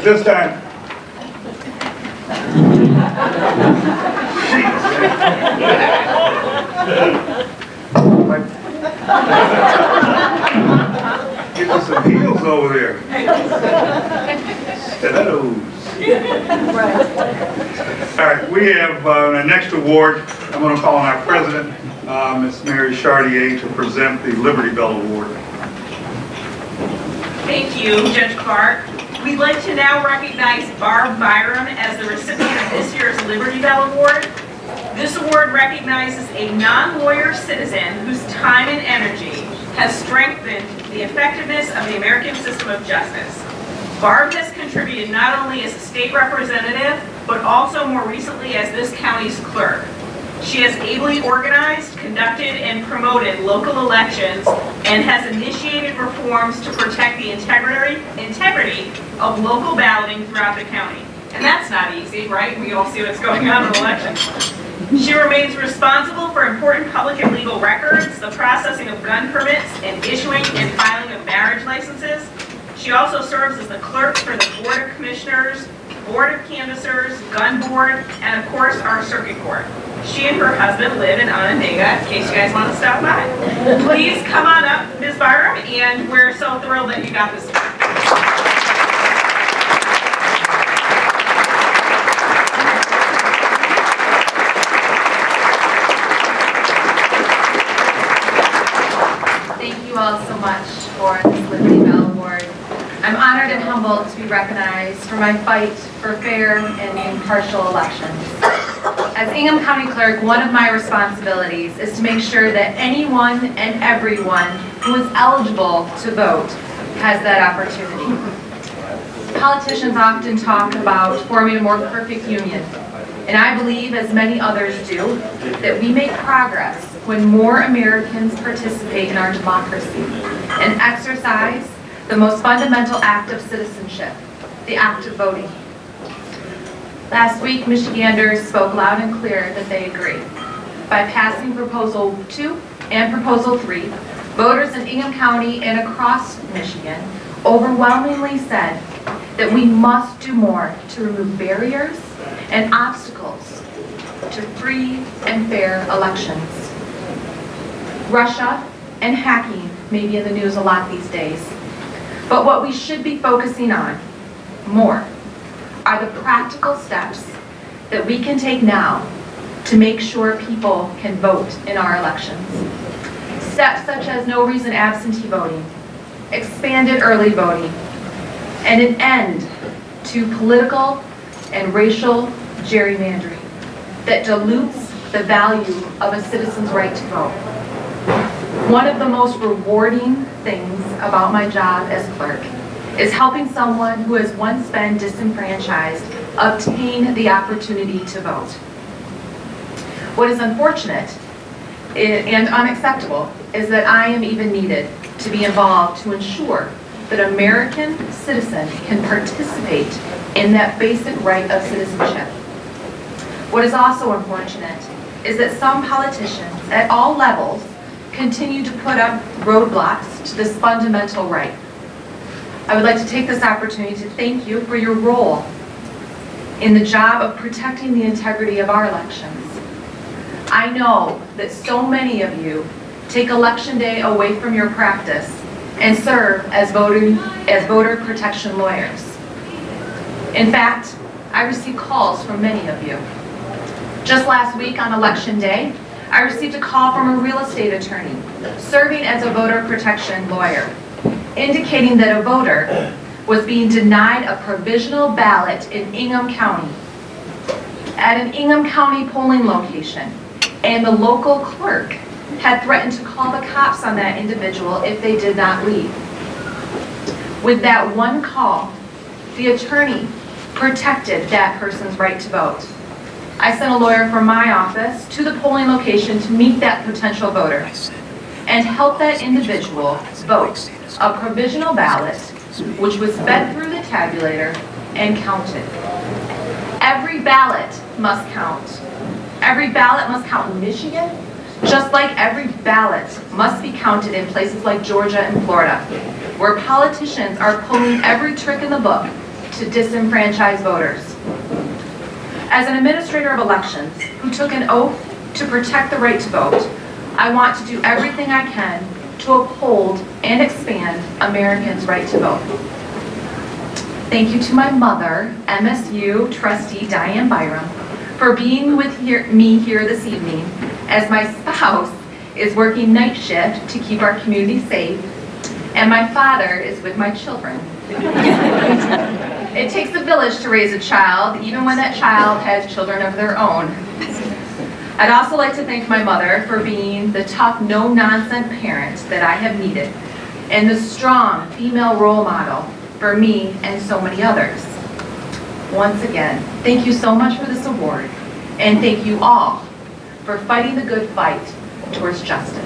this time, get you some heels over there. Stilettos. All right, we have the next award. I'm going to call on our president, Ms. Mary Chartier, to present the Liberty Bell Award. Thank you, Judge Clark. We'd like to now recognize Barb Byrum as the recipient of this year's Liberty Bell Award. This award recognizes a non-lawyer citizen whose time and energy has strengthened the effectiveness of the American system of justice. Barb has contributed not only as a state representative, but also more recently as this county's clerk. She has ably organized, conducted, and promoted local elections and has initiated reforms to protect the integrity of local balloting throughout the county. And that's not easy, right? We all see what's going on in elections. She remains responsible for important public and legal records, the processing of gun permits, and issuing and filing of marriage licenses. She also serves as the clerk for the Board of Commissioners, Board of Canvassers, Gun Board, and of course our Circuit Court. She and her husband live in Onondaga, in case you guys want to stop by. Please come on up, Ms. Byrum, and we're so thrilled that you got this. Thank you all so much for this Liberty Bell Award. I'm honored and humbled to be recognized for my fight for fair and impartial elections. As Ingham County Clerk, one of my responsibilities is to make sure that anyone and everyone who is eligible to vote has that opportunity. Politicians often talk about forming a more perfect union, and I believe, as many others do, that we make progress when more Americans participate in our democracy and exercise the most fundamental act of citizenship, the act of voting. Last week, Michiganders spoke loud and clear that they agree. By passing Proposal 2 and Proposal 3, voters in Ingham County and across Michigan overwhelmingly said that we must do more to remove barriers and obstacles to free and fair elections. Russia and hacking may be in the news a lot these days, but what we should be focusing on more are the practical steps that we can take now to make sure people can vote in our elections. Steps such as no reason absentee voting, expanded early voting, and an end to political and racial gerrymandering that dilutes the value of a citizen's right to vote. One of the most rewarding things about my job as clerk is helping someone who has once been disenfranchised obtain the opportunity to vote. What is unfortunate and unacceptable is that I am even needed to be involved to ensure that American citizens can participate in that basic right of citizenship. What is also unfortunate is that some politicians at all levels continue to put up roadblocks to this fundamental right. I would like to take this opportunity to thank you for your role in the job of protecting the integrity of our elections. I know that so many of you take Election Day away from your practice and serve as voter protection lawyers. In fact, I receive calls from many of you. Just last week on Election Day, I received a call from a real estate attorney serving as a voter protection lawyer, indicating that a voter was being denied a provisional ballot in Ingham County at an Ingham County polling location, and the local clerk had threatened to call the cops on that individual if they did not leave. With that one call, the attorney protected that person's right to vote. I sent a lawyer from my office to the polling location to meet that potential voter and help that individual vote a provisional ballot which was fed through the tabulator and counted. Every ballot must count. Every ballot must count in Michigan, just like every ballot must be counted in places like Georgia and Florida, where politicians are pulling every trick in the book to disenfranchise voters. As an administrator of elections who took an oath to protect the right to vote, I want to do everything I can to uphold and expand Americans' right to vote. Thank you to my mother, MSU trustee Diane Byrum, for being with me here this evening as my spouse is working night shift to keep our community safe, and my father is with my children. It takes a village to raise a child, even when that child has children of their own. I'd also like to thank my mother for being the tough, no-nonsense parent that I have needed, and the strong female role model for me and so many others. Once again, thank you so much for this award, and thank you all for fighting the good fight towards justice.